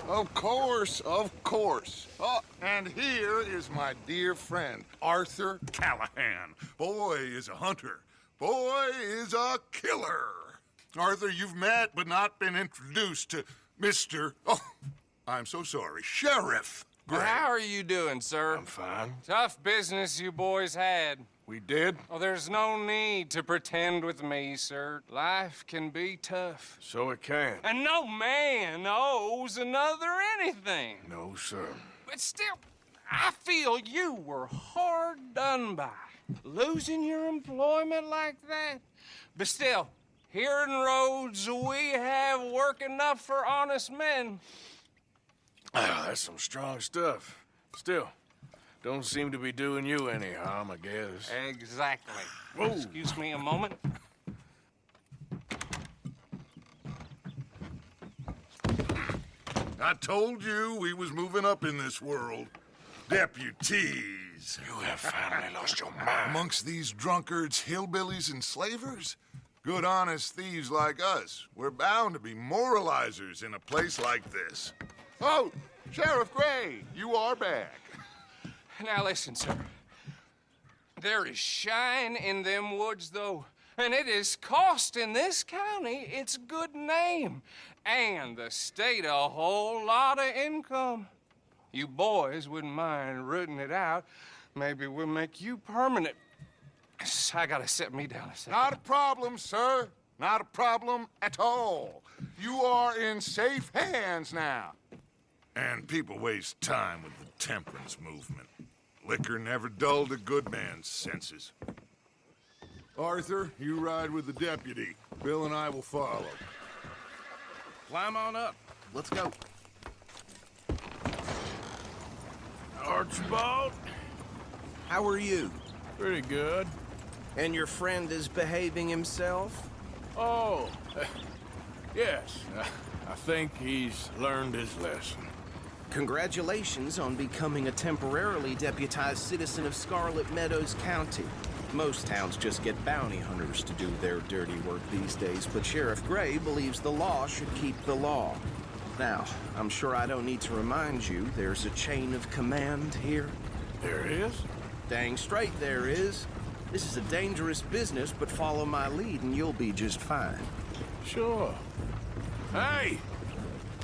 Of course, of course. Oh, and here is my dear friend, Arthur Callahan. Boy is a hunter. Boy is a killer. Arthur, you've met but not been introduced to Mr. Oh, I'm so sorry, Sheriff Gray. How are you doing, sir? I'm fine. Tough business you boys had. We did? Oh, there's no need to pretend with me, sir. Life can be tough. So it can. And no man owes another anything. No, sir. But still, I feel you were hard done by. Losing your employment like that. But still, here in Rhodes, we have work enough for honest men. Oh, that's some strong stuff. Still, don't seem to be doing you any harm, I guess. Exactly. Whoa. Excuse me a moment. I told you we was moving up in this world. Deputies. You have finally lost your mind. Amongst these drunkards, hillbillies, and slavers? Good, honest thieves like us. We're bound to be moralizers in a place like this. Oh, Sheriff Gray, you are back. Now listen, sir. There is shine in them woods, though, and it is costing this county its good name and the state a whole lot of income. You boys wouldn't mind rooting it out. Maybe we'll make you permanent. I gotta set me down a second. Not a problem, sir. Not a problem at all. You are in safe hands now. And people waste time with the temperance movement. Liquor never dulled a good man's senses. Arthur, you ride with the deputy. Bill and I will follow. Climb on up. Let's go. Archibald? How are you? Pretty good. And your friend is behaving himself? Oh, yes. I think he's learned his lesson. Congratulations on becoming a temporarily deputized citizen of Scarlet Meadows County. Most towns just get bounty hunters to do their dirty work these days, but Sheriff Gray believes the law should keep the law. Now, I'm sure I don't need to remind you there's a chain of command here. There is? Dang straight there is. This is a dangerous business, but follow my lead and you'll be just fine. Sure. Hey!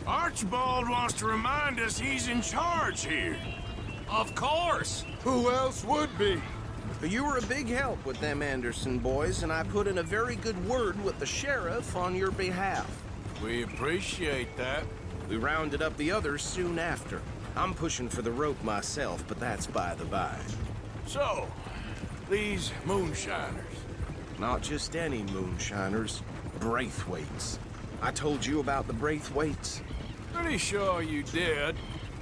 Archibald wants to remind us he's in charge here. Of course. Who else would be? You were a big help with them Anderson boys, and I put in a very good word with the sheriff on your behalf. We appreciate that. We rounded up the others soon after. I'm pushing for the rope myself, but that's by the by. So, these moonshiners. Not just any moonshiners, Braithwaites. I told you about the Braithwaites. Pretty sure you did.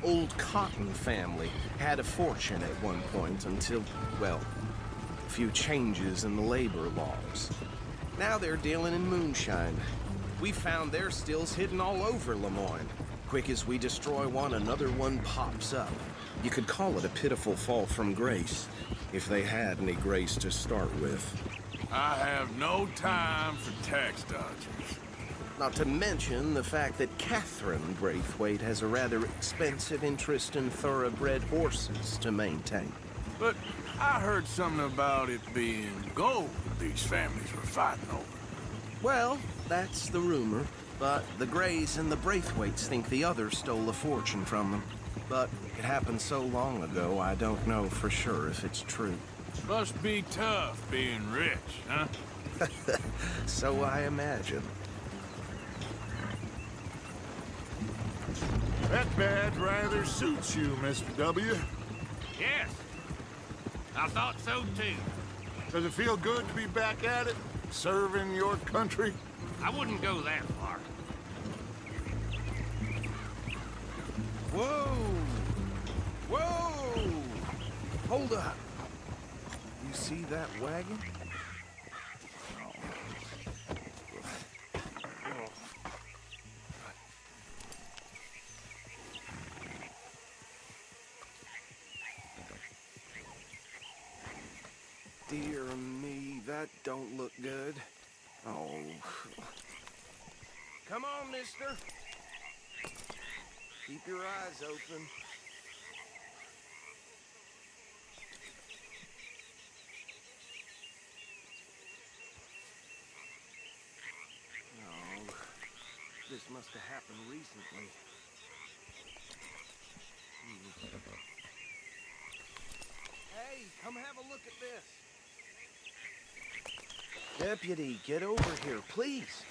Old Cotton family had a fortune at one point until, well, a few changes in the labor laws. Now they're dealing in moonshine. We found their stills hidden all over Lemoyne. Quick as we destroy one, another one pops up. You could call it a pitiful fall from grace, if they had any grace to start with. I have no time for tax dodgers. Not to mention the fact that Catherine Braithwaite has a rather expensive interest in thoroughbred horses to maintain. But I heard something about it being gold these families were fighting over. Well, that's the rumor. But the Grays and the Braithwaites think the others stole a fortune from them. But it happened so long ago, I don't know for sure if it's true. Must be tough being rich, huh? So I imagine. That badge rather suits you, Mr. W. Yes, I thought so too. Does it feel good to be back at it, serving your country? I wouldn't go that far. Whoa! Whoa! Hold up. You see that wagon? Dear me, that don't look good. Oh. Come on, mister. Keep your eyes open. Oh, this must have happened recently. Hey, come have a look at this. Deputy, get over here, please.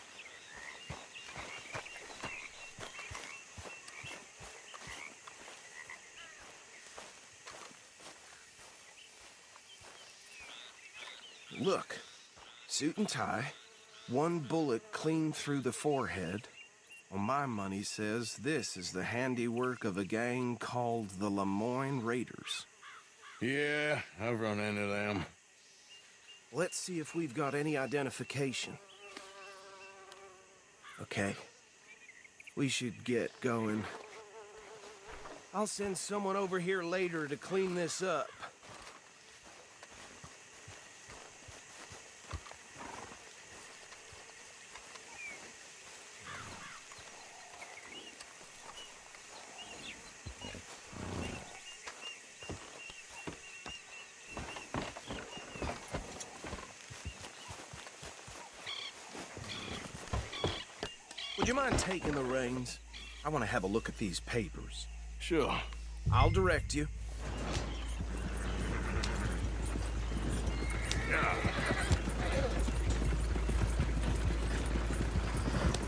Look, suit and tie, one bullet clean through the forehead. Well, my money says this is the handiwork of a gang called the Lemoyne Raiders. Yeah, I've run into them. Let's see if we've got any identification. Okay. We should get going. I'll send someone over here later to clean this up. Would you mind taking the reins? I want to have a look at these papers. Sure. I'll direct you.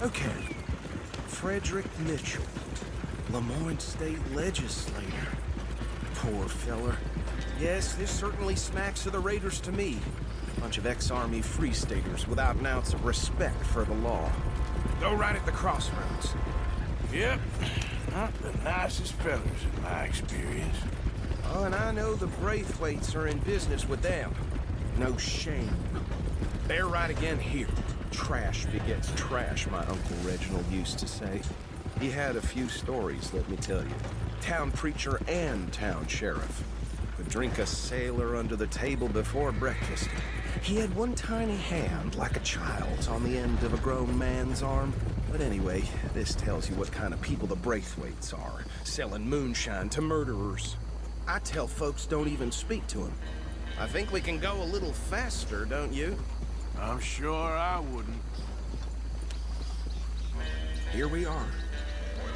Okay. Frederick Mitchell, Lemoyne State Legislator. Poor feller. Yes, this certainly smacks of the Raiders to me. Bunch of ex-Army Free Staters without an ounce of respect for the law. Go right at the crossroads. Yep. Not the nicest fellas in my experience. Oh, and I know the Braithwaites are in business with them. No shame. Bear right again here. Trash begets trash, my Uncle Reginald used to say. He had a few stories, let me tell you. Town preacher and town sheriff. Could drink a sailor under the table before breakfast. He had one tiny hand, like a child's, on the end of a grown man's arm. But anyway, this tells you what kind of people the Braithwaites are, selling moonshine to murderers. I tell folks don't even speak to him. I think we can go a little faster, don't you? I'm sure I wouldn't. Here we are.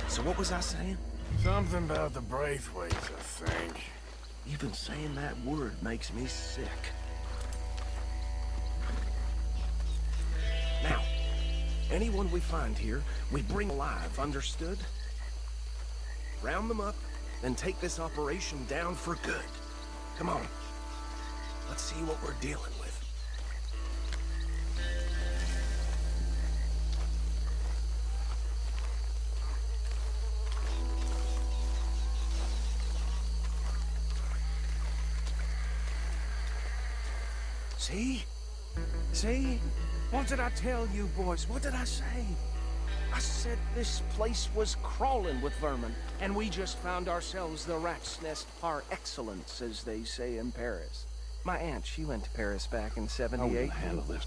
So what was I saying? Something about the Braithwaites, I think. Even saying that word makes me sick. Now, anyone we find here, we bring alive, understood? Round them up, then take this operation down for good. Come on. Let's see what we're dealing with. See? See? What did I tell you, boys? What did I say? I said this place was crawling with vermin, and we just found ourselves the rat's nest par excellence, as they say in Paris. My aunt, she went to Paris back in '78. Handle this.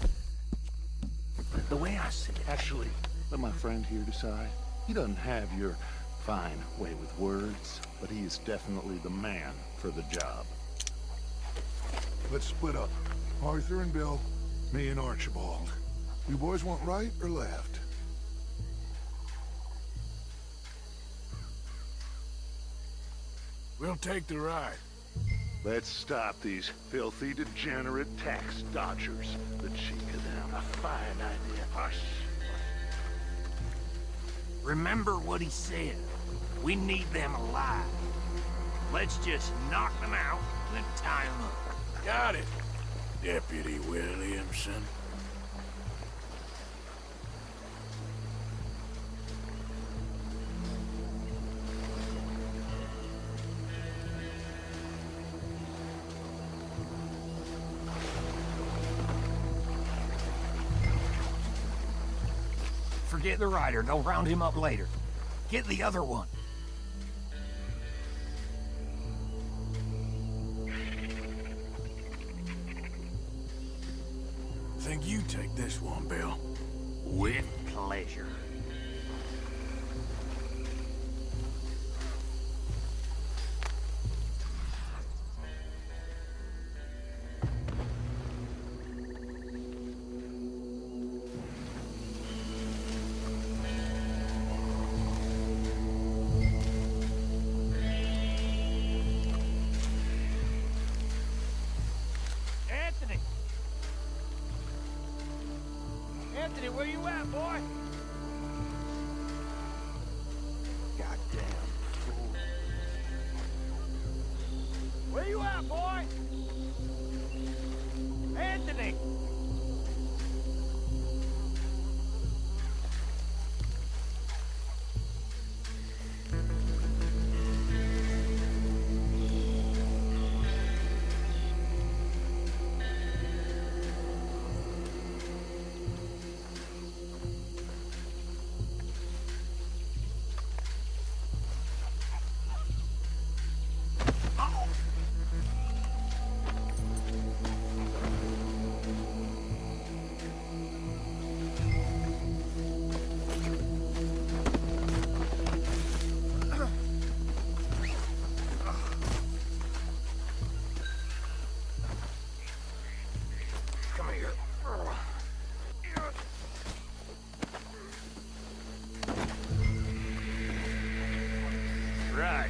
The way I see it. Actually, let my friend here decide. He doesn't have your fine way with words, but he is definitely the man for the job. Let's split up. Arthur and Bill, me and Archibald. You boys want right or left? We'll take the ride. Let's stop these filthy, degenerate tax dodgers. The cheek of them. A fine idea. Hush. Remember what he said. We need them alive. Let's just knock them out, then tie them up. Got it, Deputy Williamson. Forget the rider. Go round him up later. Get the other one. think you take this one, Bill. With pleasure. Anthony! Anthony, where you at, boy? Goddamn fool. Where you at, boy? Anthony! Come here. Right.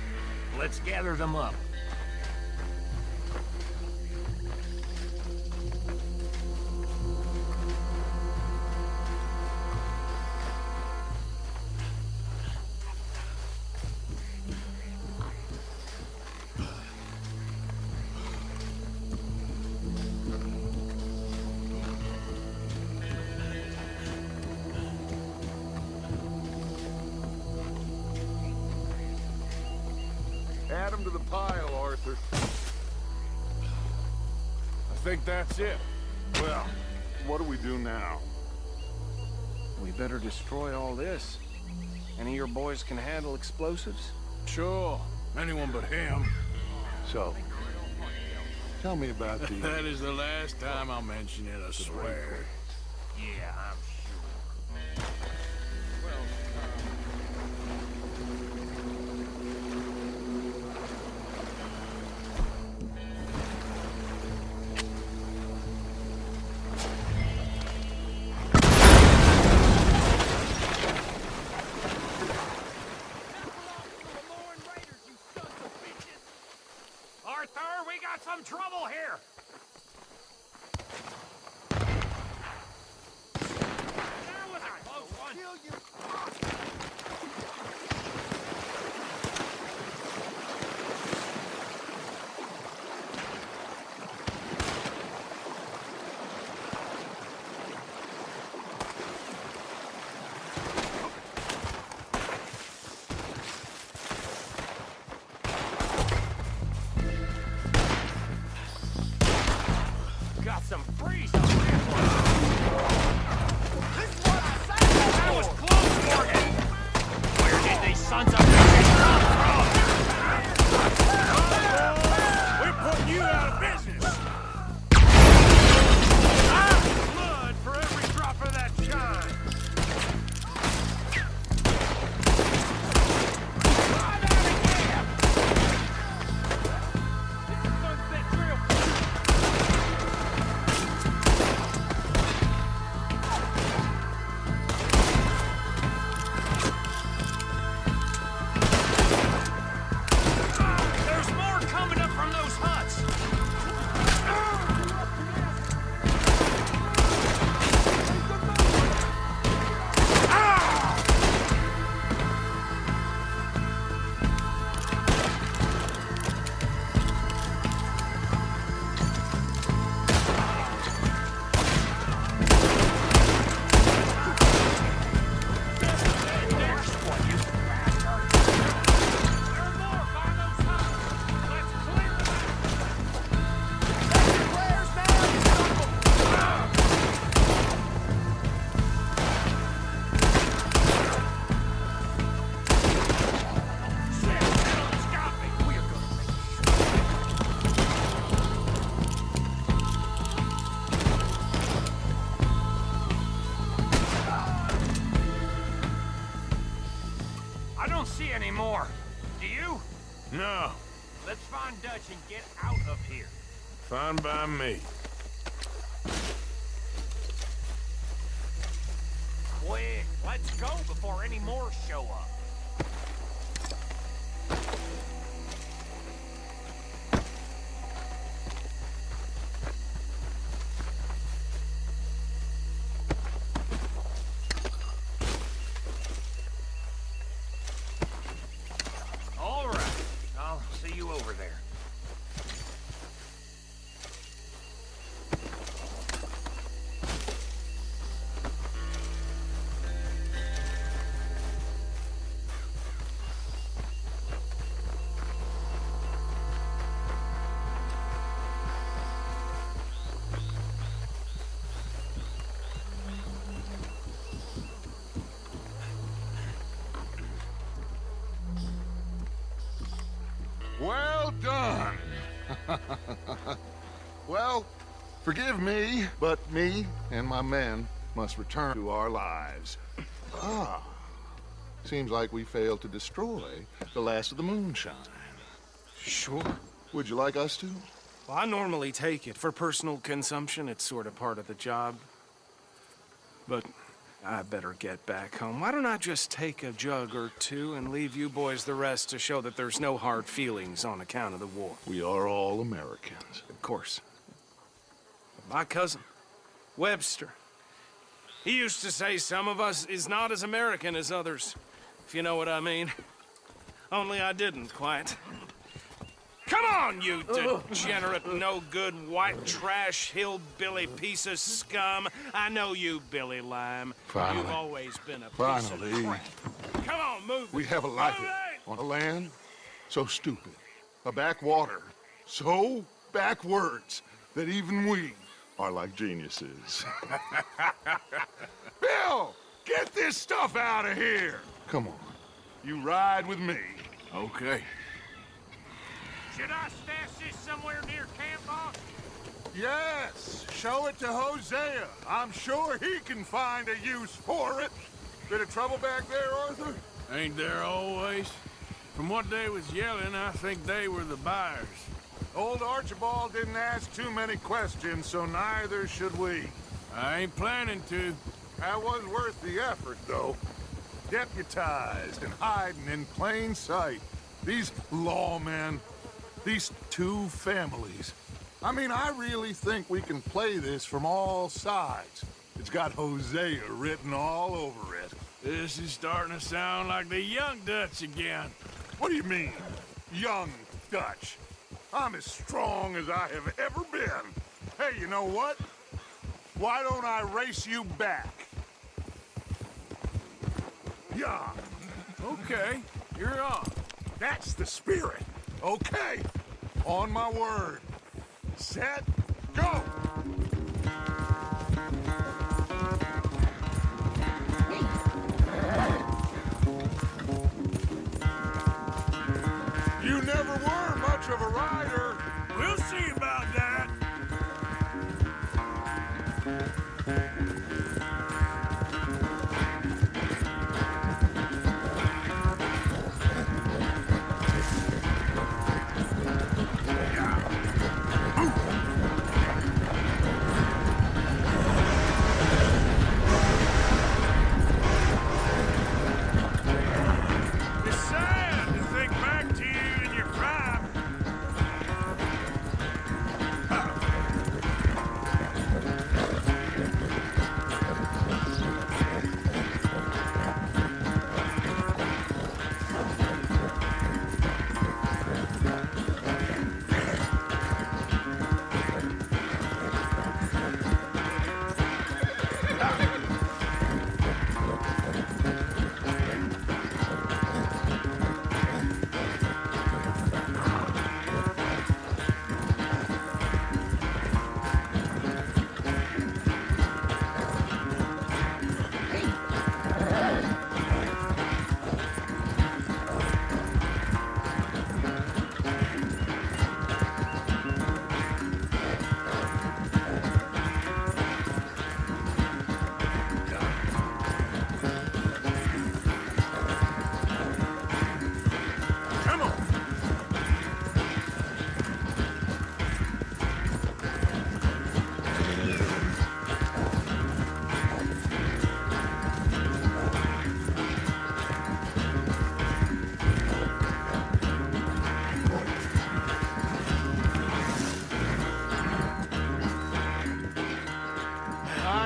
Let's gather them up. Add him to the pile, Arthur. I think that's it. Well, what do we do now? We better destroy all this. Any of your boys can handle explosives? Sure. Anyone but him. So, tell me about the... That is the last time I'll mention it, I swear. Yeah, I'm sure. Arthur, we got some trouble here! That was a close one! Got some freeze on that one! This is what I said! That was close, Morgan! Where did these sons of bitches come from? We're putting you out of business! Blood for every drop of that shine! Try that again! This is sunset drill. anymore. Do you? No, Let's find Dutch and get out of here. fine by me. Quick, let's go before any more show up. All right, I'll see you over there. Well done. Well, forgive me, but me and my men must return to our lives. Ah, seems like we failed to destroy the last of the moonshine. Sure. Would you like us to? Well, I normally take it. For personal consumption, it's sort of part of the job. But I better get back home. Why don't I just take a jug or two and leave you boys the rest to show that there's no hard feelings on account of the war? We are all Americans. Of course. But my cousin, Webster, he used to say some of us is not as American as others, if you know what I mean. Only I didn't quite. Come on, you degenerate, no-good, white trash, hillbilly piece of scum. I know you, Billy Lime. Finally. You've always been a piece Finally. of crap. Come on, move it. We have a life Move it! on a land so stupid, a backwater so backwards that even we are like geniuses. Bill, get this stuff out of here. Come on, you ride with me. Okay. Should I stash this somewhere near camp, boss? Yes, show it to Hosea. I'm sure he can find a use for it. Bit of trouble back there, Arthur? Ain't there always? From what they was yelling, I think they were the buyers. Old Archibald didn't ask too many questions, so neither should we. I ain't planning to. That was worth the effort, though. Deputized and hiding in plain sight. These lawmen, these two families. I mean, I really think we can play this from all sides. It's got Hosea written all over it. This is starting to sound like the young Dutch again. What do you mean, young Dutch? I'm as strong as I have ever been. Hey, you know what? Why don't I race you back? Yeah. Okay, you're on. That's the spirit. Okay. On my word. Set. Go! You never were much of a rider. We'll see about that.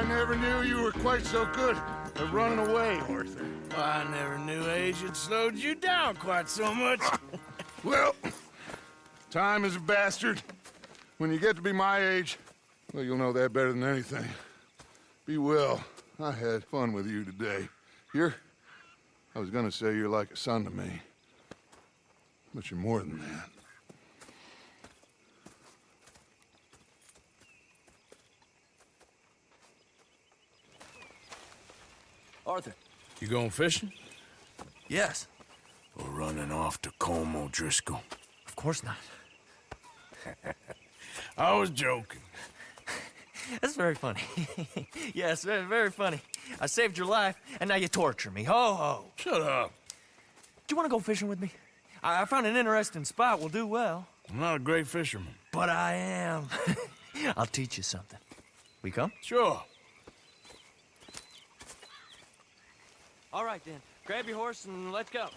never knew you were quite so good at running away, Arthur. Well, I never knew age had slowed you down quite so much. Well, time is a bastard. When you get to be my age, well, you'll know that better than anything. Be well. I had fun with you today. I was gonna say you're like a son to me. But you're more than that. Arthur. You going fishing? Yes. Or running off to Colm O'Driscoll? Of course not. I was joking. That's very funny. Yes, very, very funny. I saved your life, and now you torture me. Ho, ho. Shut up. Do you want to go fishing with me? I found an interesting spot. We'll do well. I'm not a great fisherman. But I am. I'll teach you something. We come? Sure. All right, then. Grab your horse and let's go.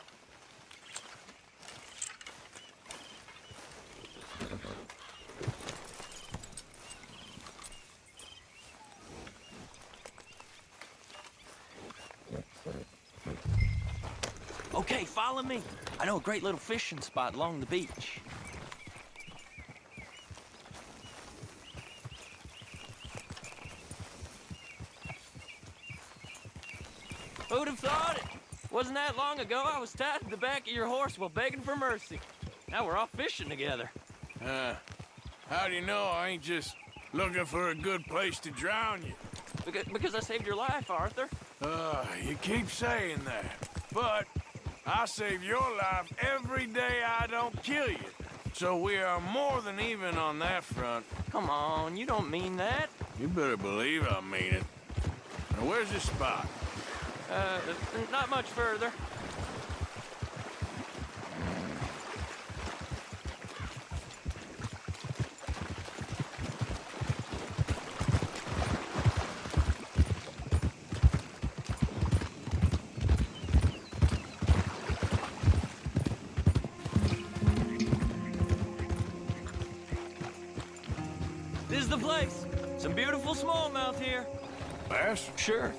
Okay, follow me. I know a great little fishing spot along the beach. Who'd have thought it? Wasn't that long ago I was tied to the back of your horse while begging for mercy. Now we're off fishing together. How do you know I ain't just looking for a good place to drown you? Because I saved your life, Arthur. You keep saying that. But I save your life every day I don't kill you. So we are more than even on that front. Come on, you don't mean that. You better believe I mean it. Now, where's this spot? Not much further. This is the place. Some beautiful smallmouth here. Bass? Sure.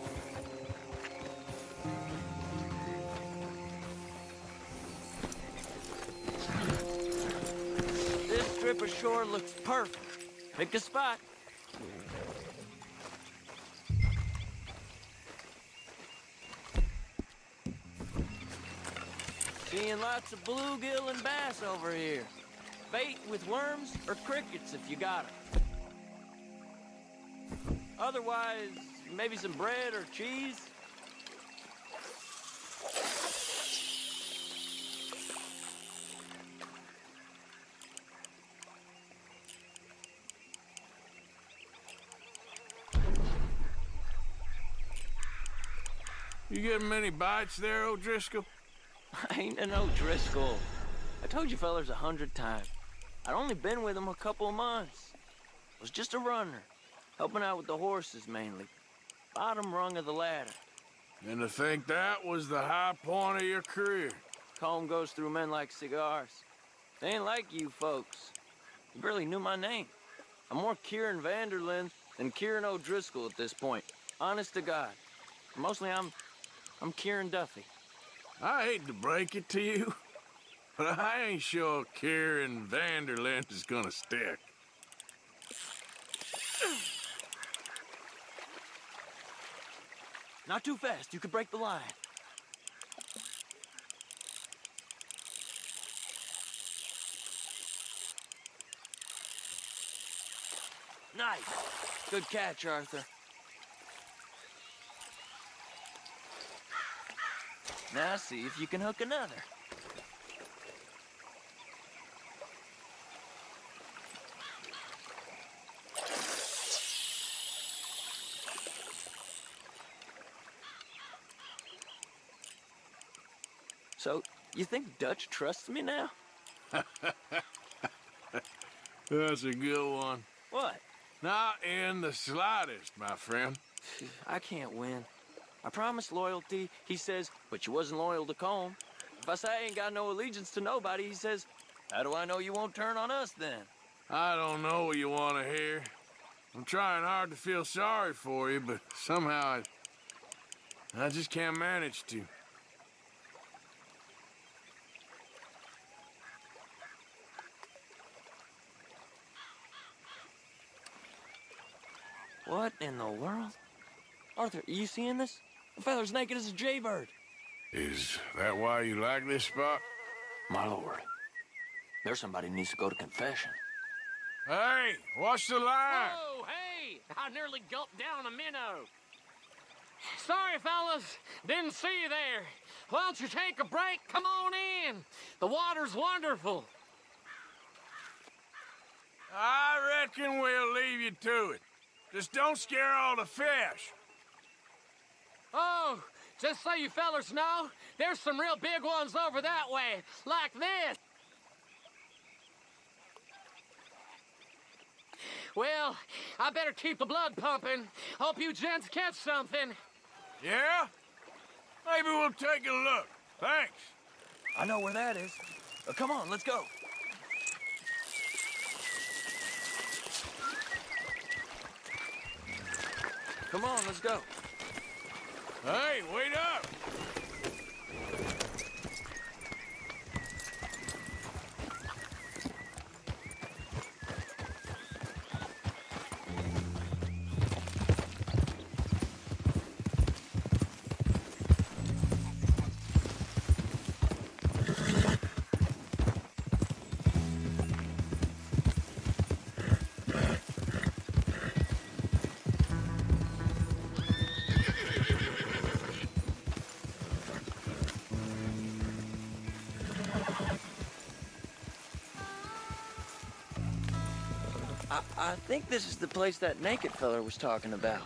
This strip of shore looks perfect. Pick a spot. Seeing lots of bluegill and bass over here. Bait with worms or crickets if you got 'em. Otherwise, maybe some bread or cheese. You getting many bites there, O'Driscoll? I ain't an O'Driscoll. I told you fellers 100 times. I'd only been with him a couple of months. I was just a runner, helping out with the horses mainly. Bottom rung of the ladder. And to think that was the high point of your career. Colm goes through men like cigars. They ain't like you folks. You barely knew my name. I'm more Kieran Vanderlyn than Kieran O'Driscoll at this point. Honest to God. Mostly I'm Kieran Duffy. I hate to break it to you, but I ain't sure Kieran Vanderlyn is gonna stick. Not too fast, you could break the line. Nice. Good catch, Arthur. Now see if you can hook another. So, you think Dutch trusts me now? That's a good one. What? Not in the slightest, my friend. I can't win. I promised loyalty, he says, but you wasn't loyal to Colm. If I say I ain't got no allegiance to nobody, he says, how do I know you won't turn on us then? I don't know what you want to hear, I'm trying hard to feel sorry for you, but somehow I just can't manage to. What in the world? Arthur, are you seeing this? The fella's naked as a jaybird. Is that why you like this spot? My lord, there's somebody who needs to go to confession. Hey, watch the line! Oh, hey! I nearly gulped down a minnow. Sorry, fellas. Didn't see you there. Why don't you take a break? Come on in. The water's wonderful. I reckon we'll leave you to it. Just don't scare all the fish. Oh, just so you fellas know, there's some real big ones over that way, like this. Well, I better keep the blood pumping. Hope you gents catch something. Yeah? Maybe we'll take a look. Thanks. I know where that is. Come on, let's go. Come on, let's go. Hey, wait up! I think this is the place that naked fella was talking about.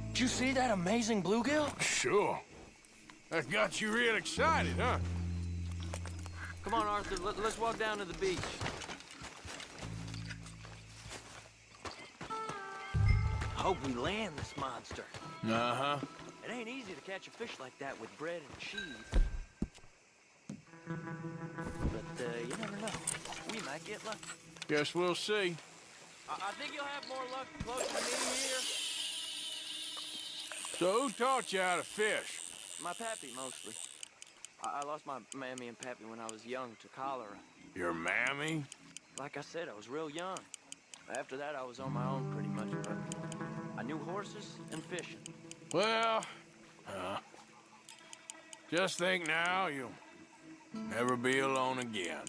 Did you see that amazing bluegill? Sure. That got you real excited, huh? Come on, Arthur, let's walk down to the beach. Hope we land this monster. Uh-huh. It ain't easy to catch a fish like that with bread and cheese. But, you never know. We might get lucky. Guess we'll see. I think you'll have more luck closer to me here. So who taught you how to fish? My pappy, mostly. I lost my mammy and pappy when I was young to cholera. Your mammy? Like I said, I was real young. After that, I was on my own pretty much, but I knew horses and fishing. Well, just think now you'll never be alone again.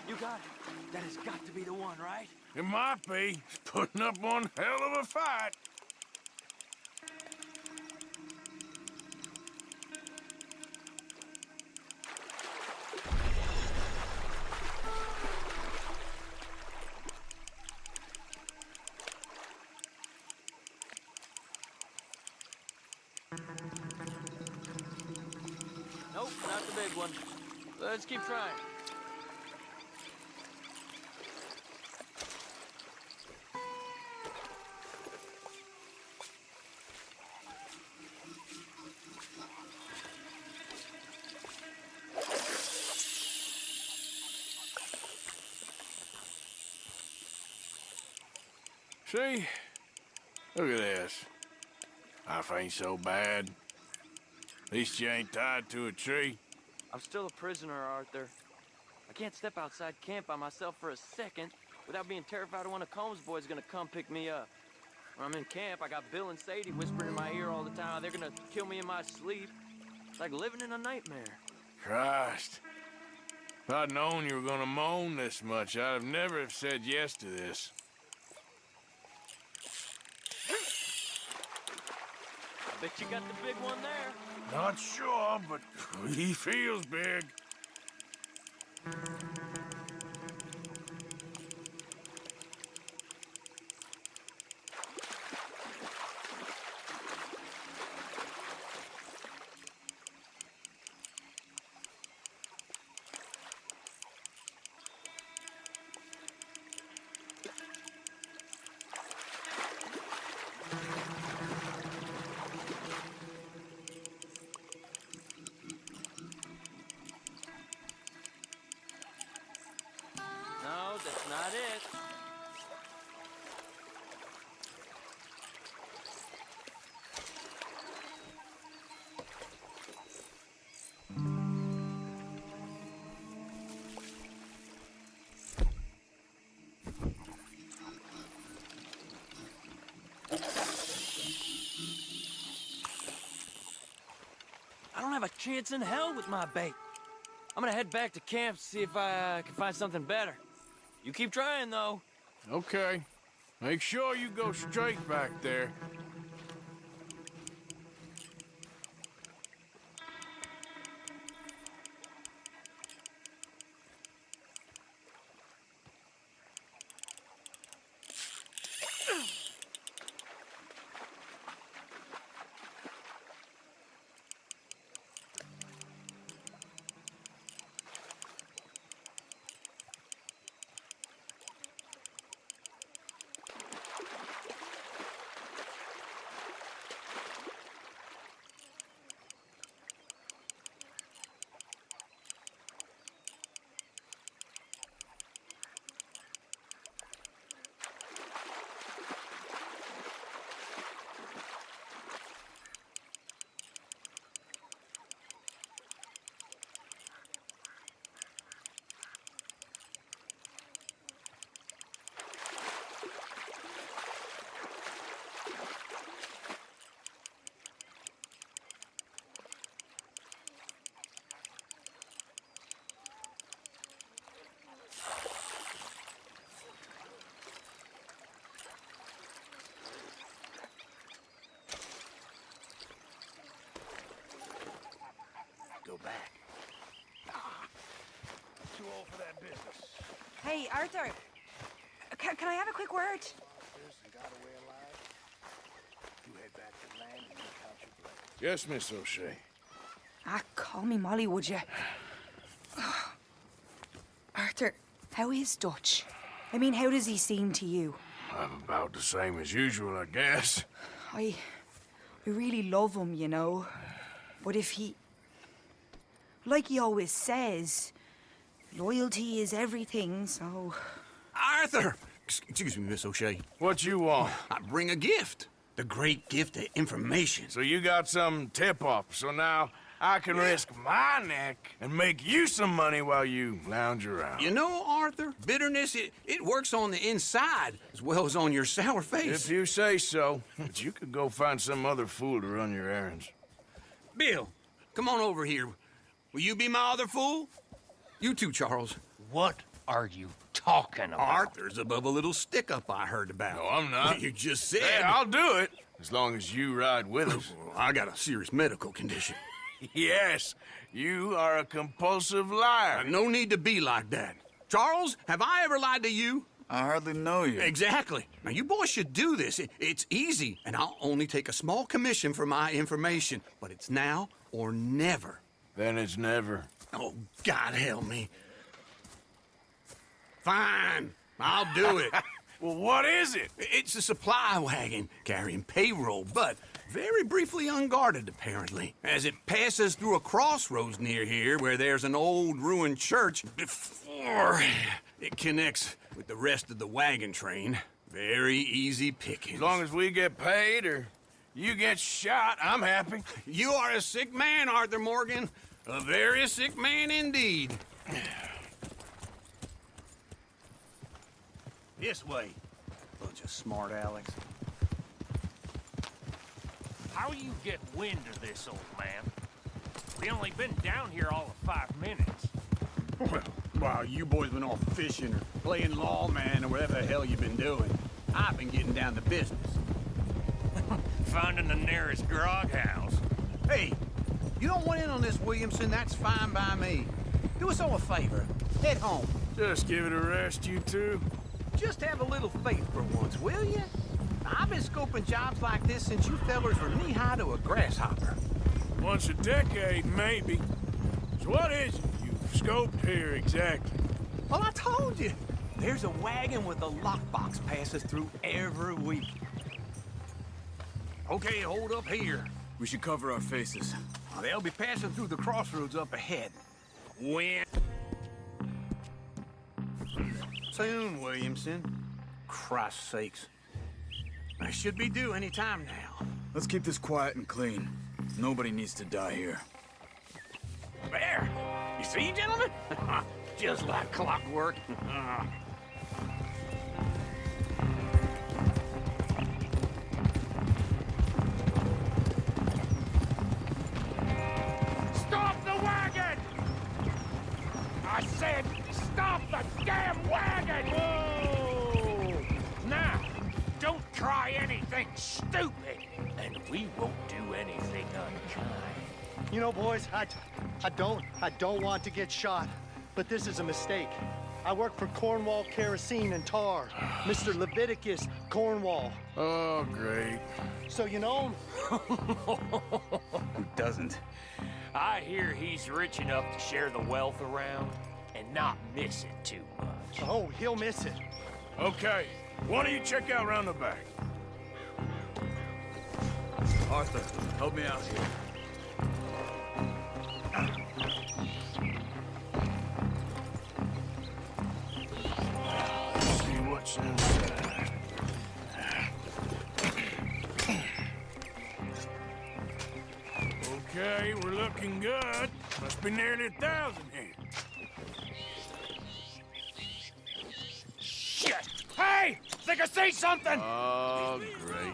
You got it. That has got to be the one, right? It might be. It's putting up one hell of a fight. Nope, not the big one. Let's keep trying. See? Look at this. Life ain't so bad. At least you ain't tied to a tree. I'm still a prisoner, Arthur. I can't step outside camp by myself for a second without being terrified one of Combs' boys is gonna come pick me up. When I'm in camp, I got Bill and Sadie whispering in my ear all the time. They're gonna kill me in my sleep. It's like living in a nightmare. Christ. If I'd known you were gonna moan this much, I'd have never have said yes to this. I bet you got the big one there. Not sure, but he feels big. I don't have a chance in hell with my bait. I'm gonna head back to camp, see if I can find something better. You keep trying, though. Okay. Make sure you go straight back there. Go back. Too old for that business. Hey, Arthur. Can I have a quick word? And got away alive. You head back to land and you count your blessings. Yes, Miss O'Shea. Ah, call me Molly, would you? Arthur, how is Dutch? I mean, how does he seem to you? I'm about the same as usual, I guess. I really love him, you know. But if he... Like he always says, loyalty is everything, so... Arthur! Excuse me, Miss O'Shea. What you want? I bring a gift. The great gift of information. So you got some tip-off, so now I can risk my neck and make you some money while you lounge around. You know, Arthur, bitterness, it works on the inside as well as on your sour face. If you say so. But you could go find some other fool to run your errands. Bill, come on over here. Will you be my other fool? You too, Charles. What are you talking about? Arthur's above a little stick-up I heard about. No, I'm not. You just said... Hey, I'll do it, as long as you ride with us. I got a serious medical condition. Yes, you are a compulsive liar. No need to be like that. Charles, have I ever lied to you? I hardly know you. Exactly. Now, you boys should do this. It's easy, and I'll only take a small commission for my information. But it's now or never. Then it's never. Oh, God help me. Fine. I'll do it. Well, what is it? It's a supply wagon carrying payroll, but very briefly unguarded, apparently. As it passes through a crossroads near here where there's an old ruined church before it connects with the rest of the wagon train. Very easy pickings. As long as we get paid or you get shot, I'm happy. You are a sick man, Arthur Morgan. A very sick man indeed. This way. Bunch of smart Alex. How you get wind of this, old man? We only been down here all of 5 minutes. Well, while you boys been off fishing or playing lawman or whatever the hell you've been doing, I've been getting down to business. Finding the nearest grog house. Hey, you don't want in on this, Williamson, that's fine by me. Do us all a favor. Head home. Just give it a rest, you two. Just have a little faith for once, will you? I've been scoping jobs like this since you fellers were knee-high to a grasshopper. Once a decade, maybe. So what is it you've scoped here exactly? Well, I told you. There's a wagon with a lockbox passes through every week. Okay, hold up here. We should cover our faces. They'll be passing through the crossroads up ahead. When? Soon, Williamson. Christ's sakes. I should be due any time now. Let's keep this quiet and clean. Nobody needs to die here. There! You see, gentlemen? Just like clockwork. try anything stupid, and we won't do anything unkind. You know, boys, I don't want to get shot, but this is a mistake. I work for Cornwall Kerosene and Tar, Mr. Leviticus Cornwall. Oh, great. So you know him? Who doesn't? I hear he's rich enough to share the wealth around and not miss it too much. Oh, he'll miss it. Okay, why don't you check out around the back? Arthur, help me out here. Let's see what's inside. Okay, we're looking good. Must be nearly 1,000 here. Shit! Hey! Think I see something! Oh, great.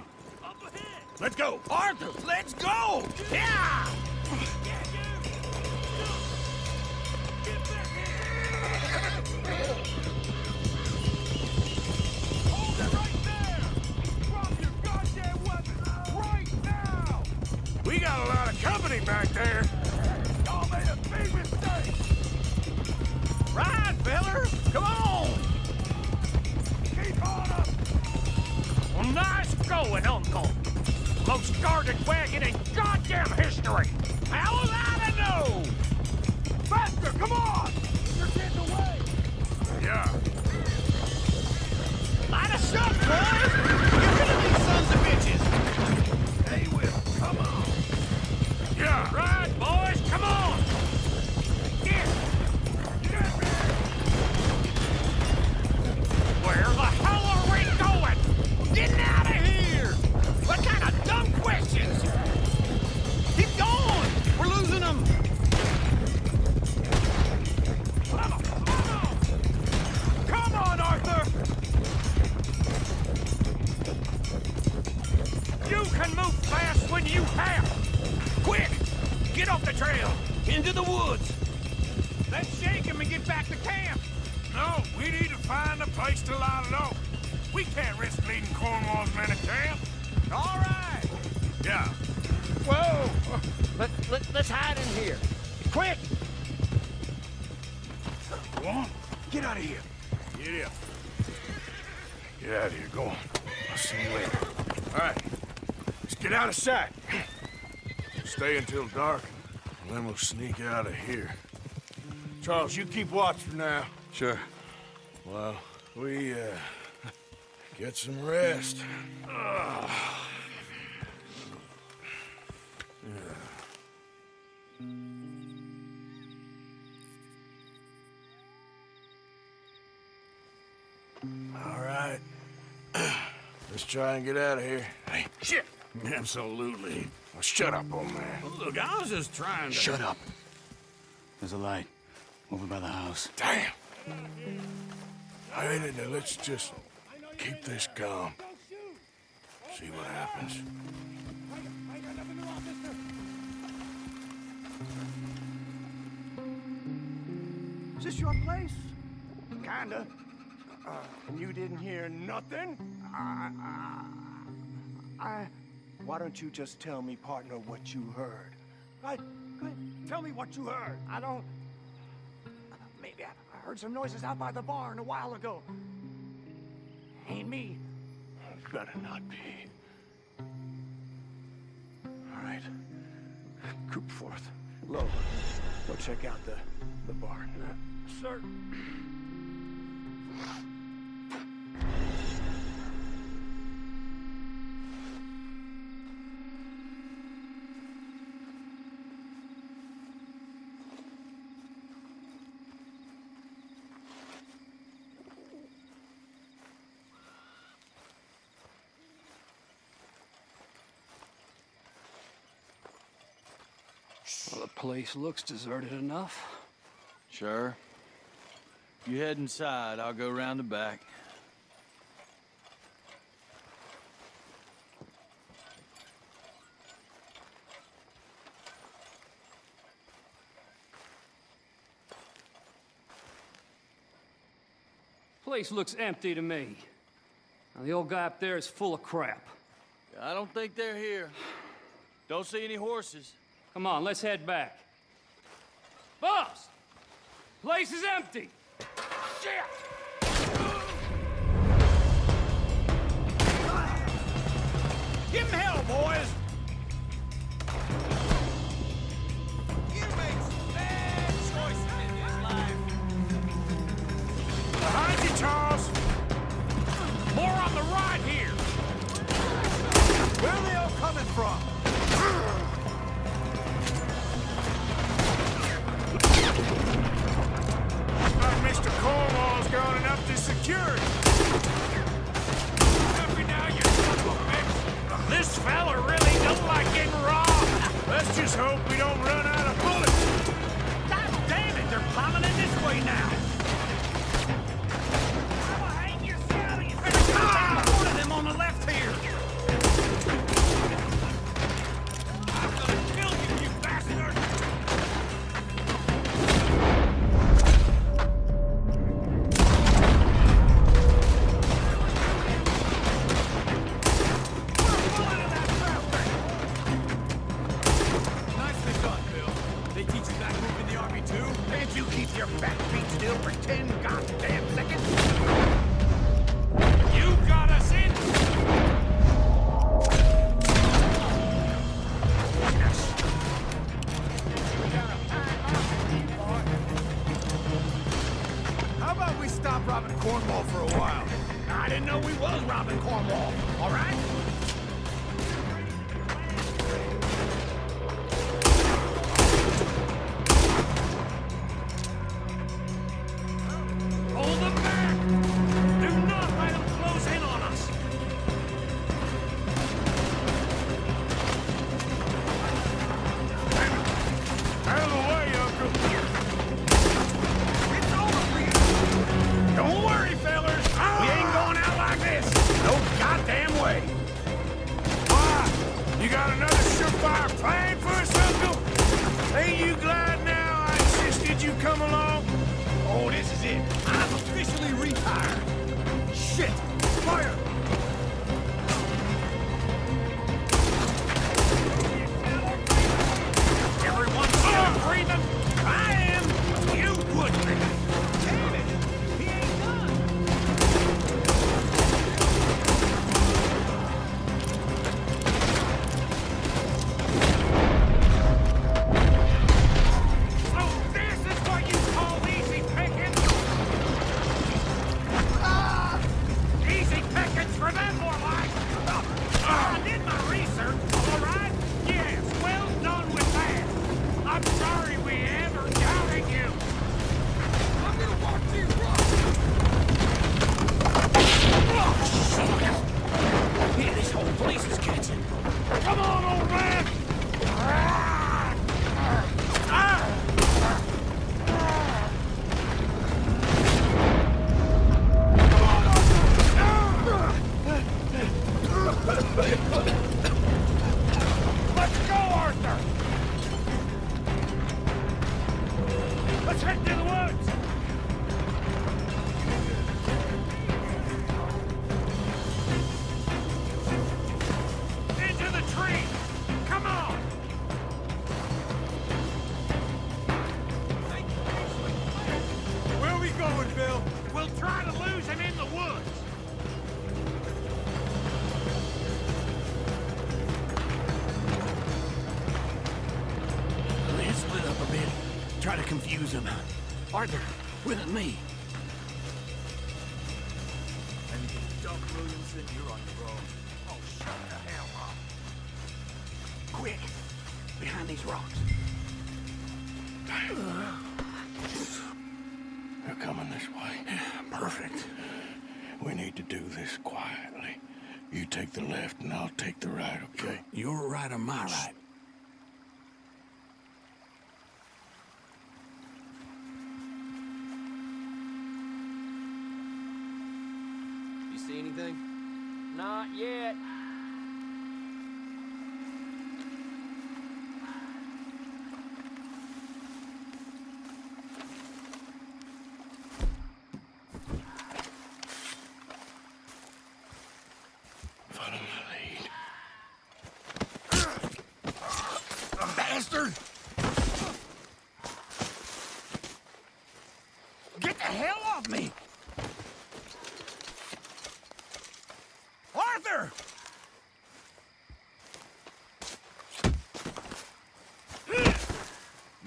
Let's go! Arthur, let's go! Yeah! We got a lot of company back there. Y'all made a big mistake. Ride, feller! Come on! Keep on up. Well, nice going, Uncle. Most guarded wagon in goddamn history. How was I to know? Faster, come on! You're getting away. Yeah. Light us up, boys! Get rid of these sons of bitches! They will. Come on. Yeah. Right, boys, come on! Get! Where the hell are we going? Getting out of here! What kind of dumb questions? Keep going! We're losing them! Come on, Arthur! You can move fast when you have! Quick! Get off the trail! Into the woods! Let's shake him and get back to camp! No, we need to find a place to lie low. We can't risk leading Cornwall's men to camp. All right! Yeah. Whoa! Let's hide in here. Quick! Go on. Get out of here. Get in. Get out of here. Go on. I'll see you later. All right. Let's get out of sight. Stay until dark, and then we'll sneak out of here. Charles, you keep watch for now. Sure. Well, we, get some rest. All right. Let's try and get out of here. Hey, Shit! Absolutely. well, shut up, old man. Look, I was just trying to... Shut up. There's a light over by the house. Damn. All right, now let's just keep this calm. See what happens. Is this your place? Kinda. You didn't hear nothing? Why don't you just tell me, partner, what you heard? Go ahead. Tell me what you heard. I don't... Maybe I heard some noises out by the barn a while ago. Ain't me. Better not be. All right. Group forth. Low. Go check out the barn. Sir. Well, the place looks deserted enough. Sure. You head inside, I'll go round the back. Place looks empty to me. The old guy up there is full of crap. I don't think they're here. Don't see any horses. Come on, let's head back. Boss! Place is empty! Shit! Give him hell, boys! You make some bad choices in this life. Behind you, Charles! More on the right here! Where are they all coming from? Mr. Cornwall's gone and upped his security. Happy now, you son of a bitch. This fella really don't like getting robbed. Let's just hope we don't run out of bullets. God damn it, they're piling in this way now. There's one of them on the left here. I'm gonna kill you, you bastard! Nicely done, Bill. They teach you that move in the army too? Can't you keep your back feet still for 10 goddamn seconds? You got us in! How about we stop robbing Cornwall for a while? I didn't know we was robbing Cornwall, all right? Hold them back! Do not let them close in on us! Out of the way, Uncle! It's over for you. Don't worry, fellers. We ain't going out like this. No goddamn way. Why? You got another surefire plan for us, Uncle? Ain't you glad now I insisted you come along? Oh, this is it. I'm officially retired. Shit. Fire. Everyone still breathing? I am. You would be. Damn it. He ain't done. So this is what you call easy pickings? Easy pickings for them, more like. I did my research, all right? Yes, well done with that. I'm sorry we ever doubted you. I'm gonna watch you run. Yeah, this whole place is catching. Come on, old man. Let's go, Arthur! Let's head to the woods! Into the tree! Come on! Where are we going, Bill? We'll try to lose him in the woods! Let's split up a bit. Try to confuse them. Arthur, with me. And Doc Williamson, you're on your own. Oh, shut the hell up. Quick, behind these rocks. They're coming this way. Perfect. We need to do this quietly. You take the left and I'll take the right, okay? Your right or my right? You see anything? Not yet.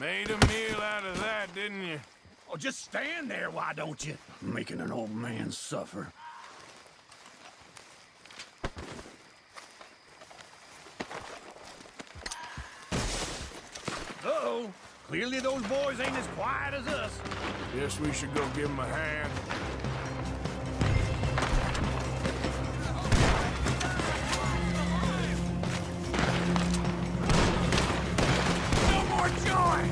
Made a meal out of that, didn't you? Oh, just stand there, why don't you? Making an old man suffer. Uh-oh. Clearly those boys ain't as quiet as us. Guess we should go give 'em a hand. No more joy!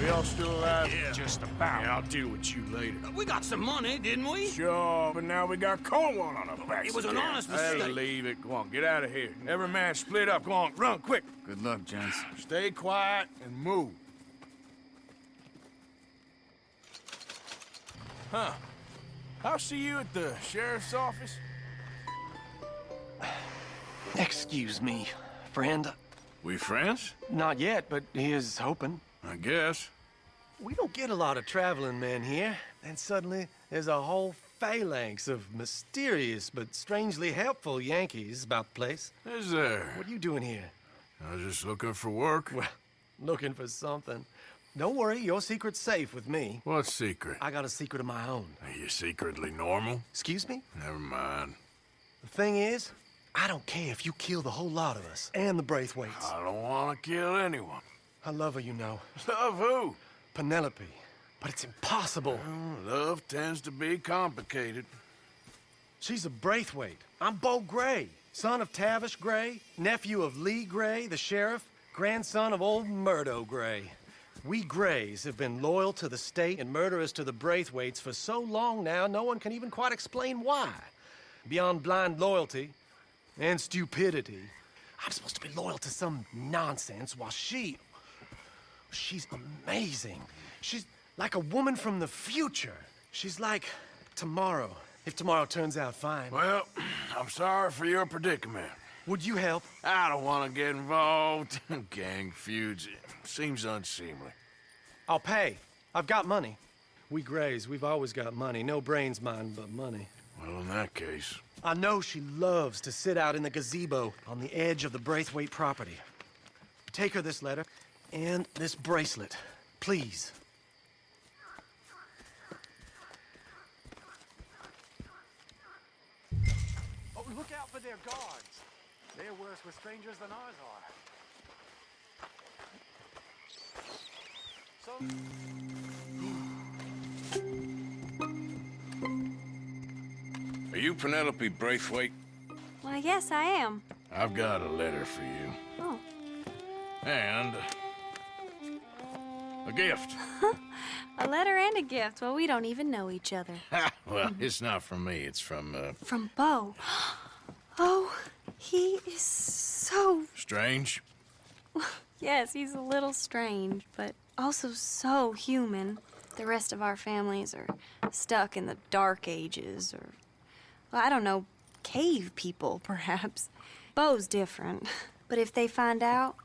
We all still alive? Yeah, just about. Yeah, I'll deal with you later. We got some money, didn't we? Sure, but now we got Cornwall on our backs. It was an again. honest Hey, mistake. leave it. Go on, get out of here. Every man split up. Go on, run, quick. Good luck, gents. Stay quiet and move. Huh. I'll see you at the sheriff's office. Excuse me, friend. We friends? Not yet, but he is hoping. I guess. We don't get a lot of traveling men here, and suddenly there's a whole phalanx of mysterious but strangely helpful Yankees about the place. Is there? What are you doing here? I was just looking for work. Well, looking for something. Don't worry, your secret's safe with me. What secret? I got a secret of my own. Are you secretly normal? Excuse me? Never mind. The thing is, I don't care if you kill the whole lot of us and the Braithwaites. I don't want to kill anyone. I love her, you know. Love who? Penelope. But it's impossible. Love tends to be complicated. She's a Braithwaite. I'm Beau Gray, son of Tavish Gray, nephew of Lee Gray, the sheriff, grandson of old Murdo Gray. We Grays have been loyal to the state and murderous to the Braithwaites for so long now, no one can even quite explain why. Beyond blind loyalty and stupidity, I'm supposed to be loyal to some nonsense while she's amazing. She's like a woman from the future. She's like tomorrow, if tomorrow turns out fine. Well, I'm sorry for your predicament. Would you help? I don't want to get involved in gang feuds. It seems unseemly. I'll pay. I've got money. We Grays, we've always got money. No brains, mind, but money. Well, in that case... I know she loves to sit out in the gazebo on the edge of the Braithwaite property. Take her this letter and this bracelet, please. Oh, look out for their guards. They're worse with strangers than ours are. Are you Penelope Braithwaite? Well, yes, I am. I've got a letter for you. Oh. And... a gift. A letter and a gift. Well, we don't even know each other. Well, it's not from me. It's from, From Beau. Oh, he is so... Strange? Yes, he's a little strange, but also so human. The rest of our families are stuck in the Dark Ages, or... well, I don't know, cave people, perhaps. Beau's different. But if they find out,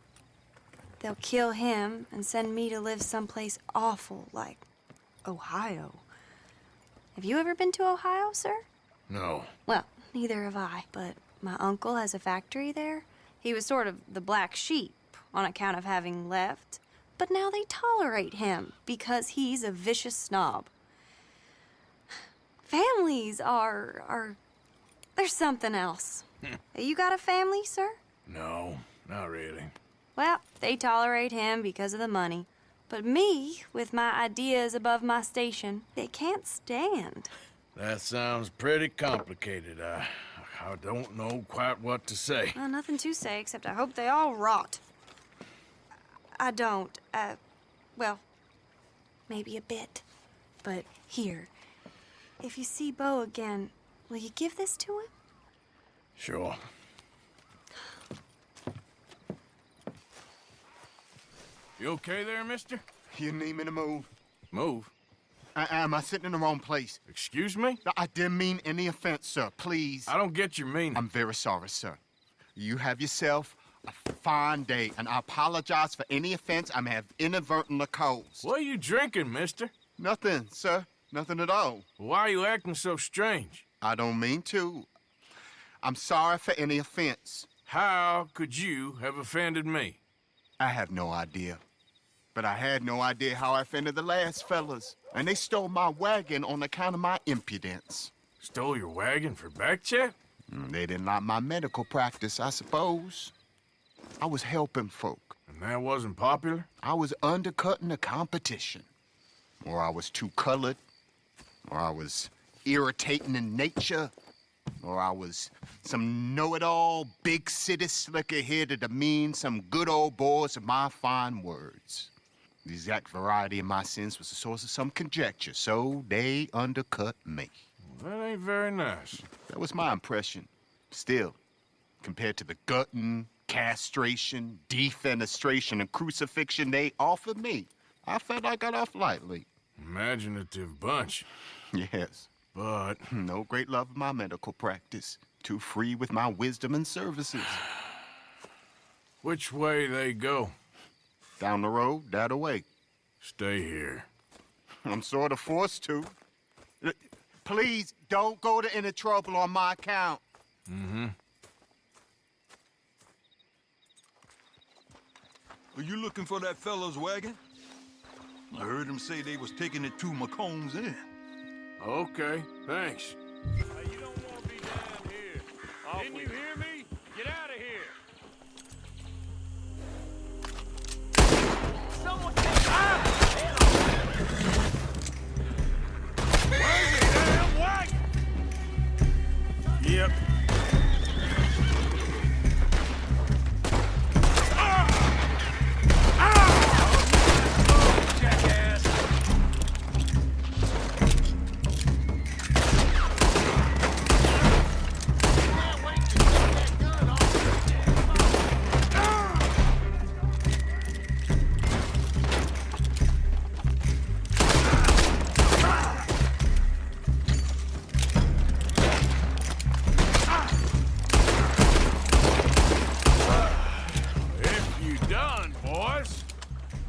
they'll kill him and send me to live someplace awful like Ohio. Have you ever been to Ohio, sir? No. Well, neither have I, but my uncle has a factory there. He was sort of the black sheep on account of having left, but now they tolerate him because he's a vicious snob. Families are there's something else. You got a family, sir? No, not really. Well, they tolerate him because of the money. But me, with my ideas above my station, they can't stand. That sounds pretty complicated. I don't know quite what to say. Well, nothing to say, except I hope they all rot. I don't. Well, maybe a bit. But here, if you see Bo again, will you give this to him? Sure. You okay there, mister? You need me to move? Move? Am I sitting in the wrong place? Excuse me? I didn't mean any offense, sir. Please. I don't get your meaning. I'm very sorry, sir. You have yourself a fine day, and I apologize for any offense I may have inadvertently caused. What are you drinking, mister? Nothing, sir. Nothing at all. Why are you acting so strange? I don't mean to. I'm sorry for any offense. How could you have offended me? I have no idea. But I had no idea how I offended the last fellas. And they stole my wagon on account of my impudence. Stole your wagon for back check? They didn't like my medical practice, I suppose. I was helping folk. And that wasn't popular? I was undercutting the competition. Or I was too colored. Or I was irritating in nature. Or I was some know-it-all, big city slicker here to demean some good old boys of my fine words. The exact variety of my sins was the source of some conjecture, so they undercut me. Well, that ain't very nice. That was my impression. Still, compared to the gutting, castration, defenestration, and crucifixion they offered me, I felt I got off lightly. Imaginative bunch. Yes. But no great love of my medical practice. Too free with my wisdom and services. Which way they go? Down the road, that way. Stay here. I'm sort of forced to. Please, don't go to any trouble on my account. Mm-hmm. Are you looking for that fella's wagon? I heard him say they was taking it to McComb's Inn. Okay, thanks. Hey, you don't want to be down here. Didn't you hear me? Get out of here. Someone Where's the damn wagon? Yep.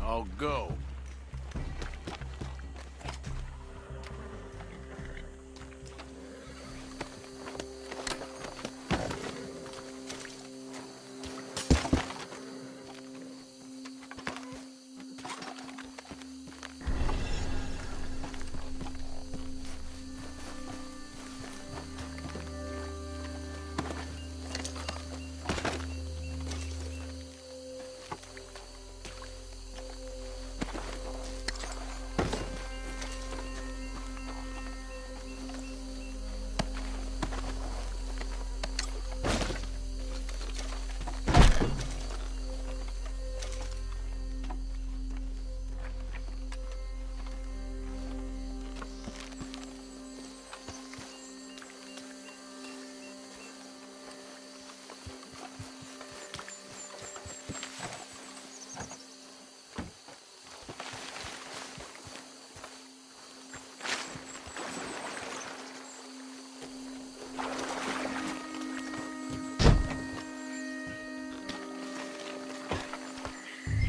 I'll go.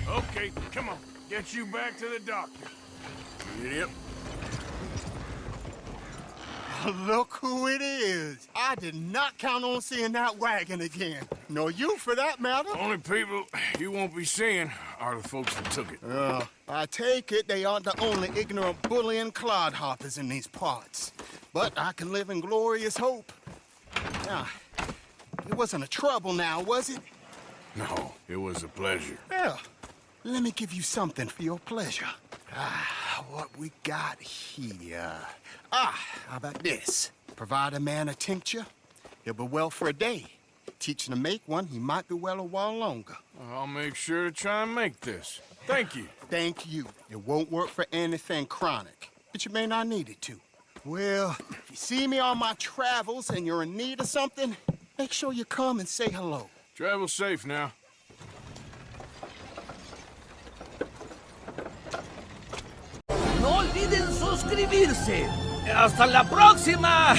Okay, come on. Get you back to the doctor. Yep. Look who it is. I did not count on seeing that wagon again. Nor you, for that matter. Only people you won't be seeing are the folks that took it. I take it they aren't the only ignorant bullying clodhoppers in these parts. But I can live in glorious hope. Now, it wasn't a trouble now, was it? No, it was a pleasure. Yeah. Let me give you something for your pleasure. What we got here? How about this? Provide a man a tincture, He'll be well for a day. Teach him to make one, he might be well a while longer. I'll make sure to try and make this. Thank you. Thank you. It won't work for anything chronic, but you may not need it to. Well, if you see me on my travels and you're in need of something, make sure you come and say hello. Travel safe now. No olviden suscribirse. ¡Hasta la próxima!